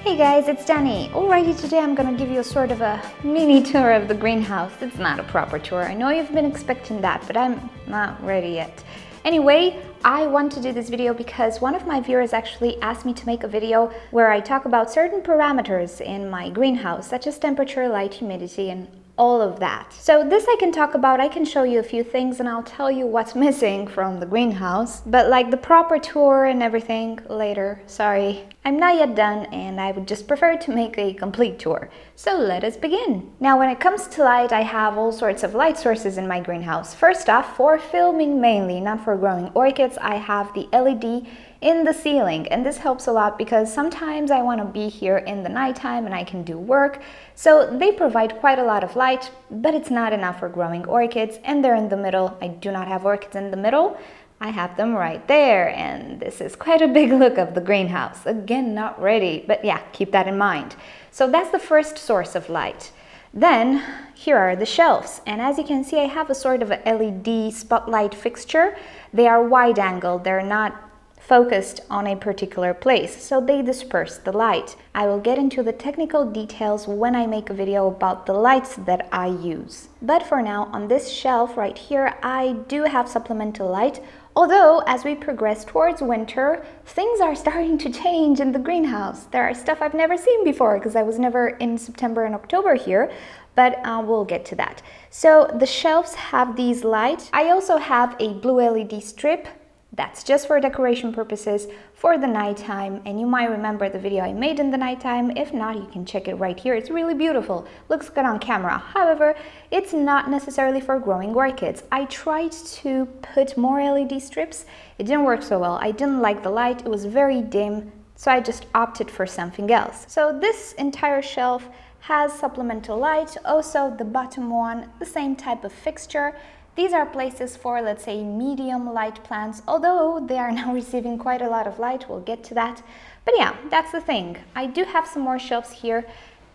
Hey guys, it's Danny. Alrighty, today I'm gonna give you a sort of a mini tour of the greenhouse. It's not a proper tour. I know you've been expecting that, but I'm not ready yet. Anyway, I want to do this video because one of my viewers actually asked me to make a video where I talk about certain parameters in my greenhouse, such as temperature, light, humidity, and all of that. So this I can talk about, I can show you a few things and I'll tell you what's missing from the greenhouse. But like the proper tour and everything later, sorry. I'm not yet done and I would just prefer to make a complete tour. So let us begin. Now when it comes to light, I have all sorts of light sources in my greenhouse. First off, for filming mainly, not for growing orchids, I have the LED in the ceiling, and this helps a lot because sometimes I want to be here in the nighttime and I can do work. So they provide quite a lot of light, but it's not enough for growing orchids, and they're in the middle. I do not have orchids in the middle. I have them right there, and this is quite a big look of the greenhouse. Again, not ready, but yeah, keep that in mind. So that's the first source of light. Then here are the shelves, and as you can see, I have a sort of a LED spotlight fixture. They are wide angle, they're not focused on a particular place, so they disperse the light. I will get into the technical details when I make a video about the lights that I use. But for now, on this shelf right here, I do have supplemental light, although as we progress towards winter, things are starting to change in the greenhouse. There are stuff I've never seen before because I was never in September and October here, but we'll get to that. So the shelves have these lights. I also have a blue LED strip. That's just for decoration purposes for the nighttime, and you might remember the video I made in the nighttime. If not, you can check it right here. It's really beautiful, looks good on camera. However, it's not necessarily for growing orchids. I tried to put more LED strips. It didn't work so well. I didn't like the light, it was very dim, so I just opted for something else. So this entire shelf has supplemental light. Also the bottom one, the same type of fixture. These are places for, let's say, medium light plants, although they are now receiving quite a lot of light. We'll get to that. But yeah, that's the thing. I do have some more shelves here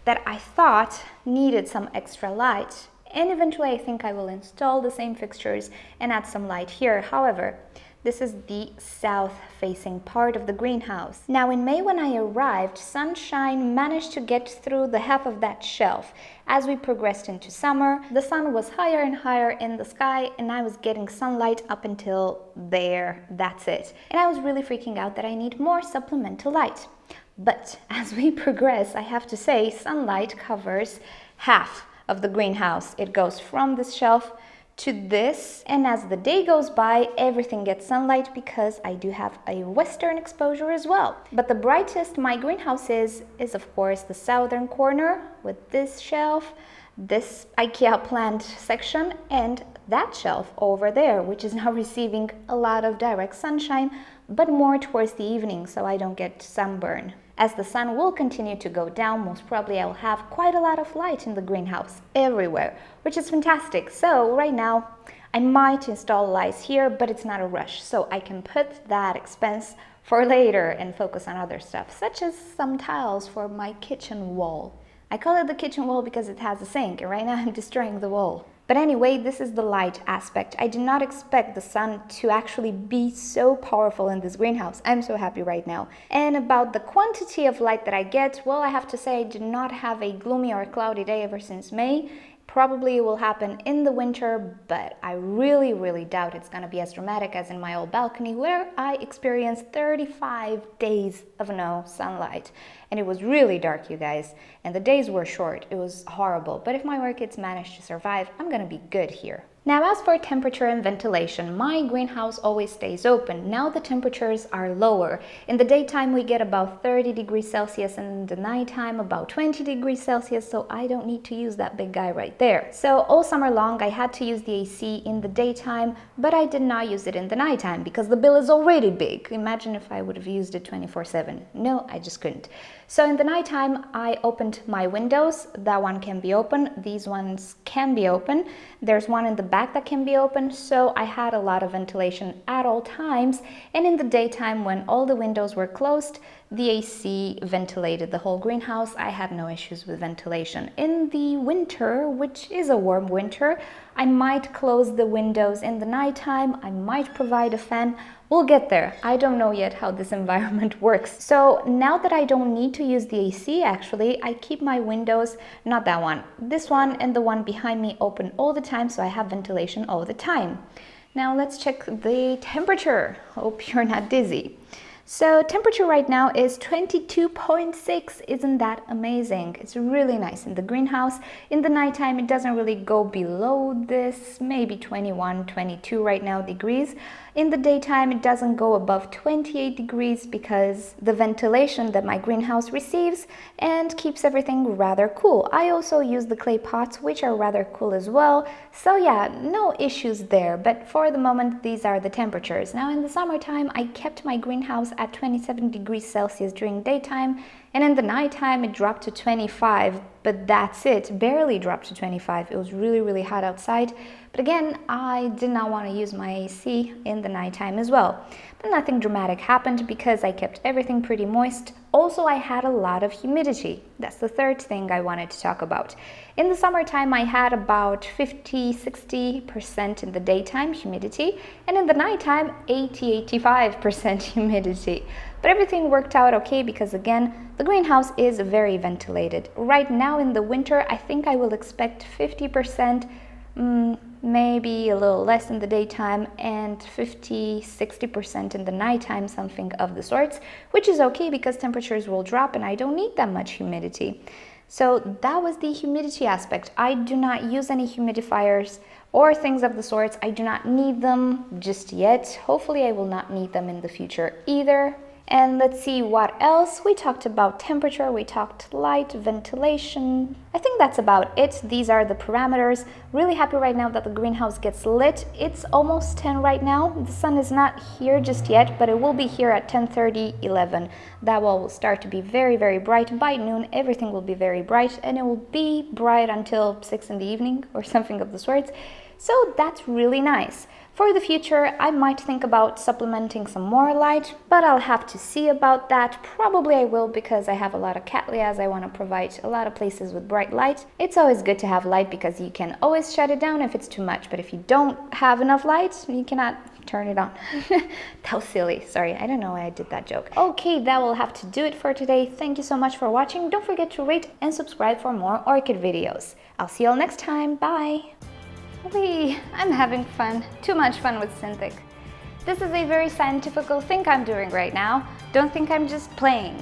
that I thought needed some extra light. And eventually I think I will install the same fixtures and add some light here. However, this is the south-facing part of the greenhouse. Now in May when I arrived, sunshine managed to get through the half of that shelf. As we progressed into summer, the sun was higher and higher in the sky and I was getting sunlight up until there, that's it. And I was really freaking out that I need more supplemental light. But as we progress, I have to say, sunlight covers half of the greenhouse. It goes from this shelf to this, and as the day goes by, everything gets sunlight because I do have a western exposure as well. But the brightest my greenhouse is of course the southern corner with this shelf, this IKEA plant section, and that shelf over there, which is now receiving a lot of direct sunshine, but more towards the evening so I don't get sunburn. As the sun will continue to go down, most probably I will have quite a lot of light in the greenhouse everywhere, which is fantastic. So right now I might install lights here, but it's not a rush. So I can put that expense for later and focus on other stuff, such as some tiles for my kitchen wall. I call it the kitchen wall because it has a sink, and right now I'm destroying the wall. But anyway, this is the light aspect. I did not expect the sun to actually be so powerful in this greenhouse. I'm so happy right now. And about the quantity of light that I get, well, I have to say I did not have a gloomy or cloudy day ever since May. Probably it will happen in the winter, but I really doubt it's gonna be as dramatic as in my old balcony where I experienced 35 days of no sunlight. And it was really dark, you guys, and the days were short. It was horrible, but if my orchids manage to survive, I'm gonna be good here. Now, as for temperature and ventilation, my greenhouse always stays open. Now the temperatures are lower. In the daytime, we get about 30 degrees Celsius, and in the nighttime, about 20 degrees Celsius, so I don't need to use that big guy right there. So all summer long, I had to use the AC in the daytime, but I did not use it in the nighttime because the bill is already big. Imagine if I would have used it 24/7. No, I just couldn't. So in the nighttime, I opened my windows. That one can be open. These ones can be open. There's one in the back that can be open. So I had a lot of ventilation at all times. And in the daytime, when all the windows were closed, the AC ventilated the whole greenhouse. I had no issues with ventilation. In the winter, which is a warm winter, I might close the windows in the nighttime. I might provide a fan. We'll get there. I don't know yet how this environment works. So now that I don't need to use the AC, actually, I keep my windows, not that one, this one and the one behind me open all the time, so I have ventilation all the time. Now let's check the temperature. Hope you're not dizzy. So temperature right now is 22.6. Isn't that amazing? It's really nice in the greenhouse. In the nighttime, it doesn't really go below this, maybe 21, 22 right now degrees. In the daytime, it doesn't go above 28 degrees because the ventilation that my greenhouse receives and keeps everything rather cool. I also use the clay pots, which are rather cool as well. So yeah, no issues there. But for the moment, these are the temperatures. Now in the summertime, I kept my greenhouse at 27 degrees Celsius during daytime, and in the nighttime it dropped to 25, but that's it. Barely dropped to 25. It was really, really hot outside. But again, I did not want to use my AC in the nighttime as well. But nothing dramatic happened because I kept everything pretty moist. Also, I had a lot of humidity. That's the third thing I wanted to talk about. In the summertime, I had about 50-60% in the daytime humidity, and in the nighttime, 80-85% humidity. But everything worked out okay because, again, the greenhouse is very ventilated. Right now in the winter, I think I will expect 50%, maybe a little less in the daytime, and 50-60% in the nighttime, something of the sorts, which is okay because temperatures will drop and I don't need that much humidity. So that was the humidity aspect. I do not use any humidifiers or things of the sorts. I do not need them just yet. Hopefully I will not need them in the future either. And let's see what else. We talked about temperature, we talked light, ventilation. I think that's about it. These are the parameters. Really happy right now that the greenhouse gets lit. It's almost 10 right now. The sun is not here just yet, but it will be here at 10:30, 11. That wall will start to be very, very bright. By noon, everything will be very bright, and it will be bright until 6 in the evening or something of the sorts. So that's really nice. For the future, I might think about supplementing some more light, but I'll have to see about that. Probably I will because I have a lot of cattleyas. I want to provide a lot of places with bright light. It's always good to have light because you can always shut it down if it's too much, but if you don't have enough light, you cannot turn it on. That was silly. Sorry, I don't know why I did that joke. Okay, that will have to do it for today. Thank you so much for watching. Don't forget to rate and subscribe for more orchid videos. I'll see you all next time. Bye! Wee, I'm having fun. Too much fun with Synthic. This is a very scientific thing I'm doing right now. Don't think I'm just playing.